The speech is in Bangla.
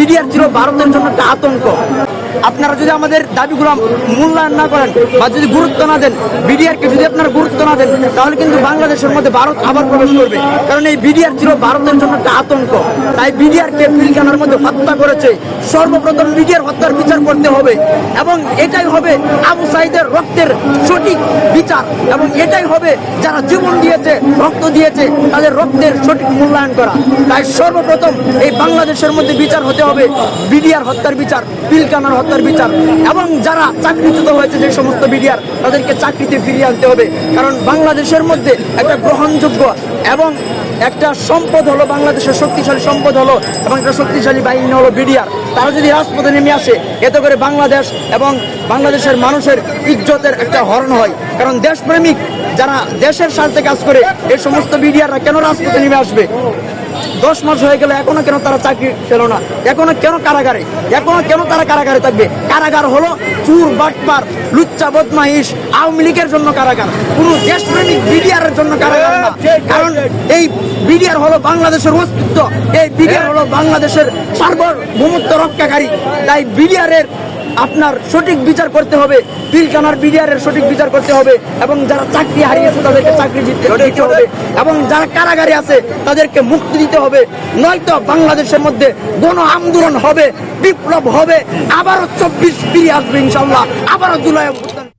বিডিআর ছিল ভারতের জন্য একটা আতঙ্ক। আপনারা যদি আমাদের দাবিগুলো মূল্যায়ন না করেন বা যদি গুরুত্ব না দেন, বিডিআরকে যদি আপনারা গুরুত্ব না দেন, তাহলে কিন্তু বাংলাদেশের মধ্যে ভারত আবার প্রবেশ করবে। কারণ এই বিডিআর ছিল ভারতের জন্য একটা আতঙ্ক। তাই বিডিআরকে পিলখানার মধ্যে হত্যা করেছে। সর্বপ্রথম বিডিআর হত্যার বিচার করতে হবে এবং এটাই হবে আবু সাঈদের রক্তের সঠিক বিচার, এবং এটাই হবে যারা জীবন দিয়েছে, রক্ত দিয়েছে, তাদের রক্তের সঠিক মূল্যায়ন করা। তাই সর্বপ্রথম এই বাংলাদেশের মধ্যে বিচার হতে হবে বিডিআর হত্যার বিচার, পিলখানার হত্যার বিচার, এবং যারা চাকরিচ্যুত হয়েছে যে সমস্ত বিডিআর, তাদেরকে চাকরিতে ফিরিয়ে আনতে হবে। কারণ বাংলাদেশের মধ্যে একটা গ্রহণযোগ্য এবং একটা সম্পদ হলো, বাংলাদেশের শক্তিশালী সম্পদ হলো এবং একটা শক্তিশালী বাহিনী হলো বিডিআর। তারা যদি রাজপথে নেমে আসে, এতে করে বাংলাদেশ এবং বাংলাদেশের মানুষের ইজ্জতের একটা হরণ হয়। কারণ দেশপ্রেমিক যারা দেশের স্বার্থে কাজ করে, এই সমস্ত বিডিআররা কেন রাজপথে নেমে আসবে? 10 মাস হয়ে গেল, এখনো কেন তারা চাকরি পেল না? এখনো কেন কারাগারে? এখনো কেন তারা কারাগারে থাকবে? কারাগার হলো চুর, বাটপার, লুচ্চা, বদমাইশ, আওয়ামী লীগের জন্য কারাগার, কোন দেশপ্রেমিক বিডিআর এর জন্য কারাগার না। কারণ এই বিডিআর হলো বাংলাদেশের অস্তিত্ব, এই বিডিআর হলো বাংলাদেশের সার্বভৌমত্ব রক্ষাকারী। তাই বিডিআর এর আপনার সঠিক বিচার করতে হবে, পিলখানার বিডিআরের সঠিক বিচার করতে হবে, এবং যারা চাকরি হারিয়েছে তাদেরকে চাকরি দিতে হবে, এবং যারা কারাগারে আছে তাদেরকে মুক্তি দিতে হবে। নয়তো বাংলাদেশের মধ্যে গণ আন্দোলন হবে, বিপ্লব হবে, আবারও 24 ফিরে আসবে ইনশাল্লাহ, আবারও জুলাই অভ্যুত্থান।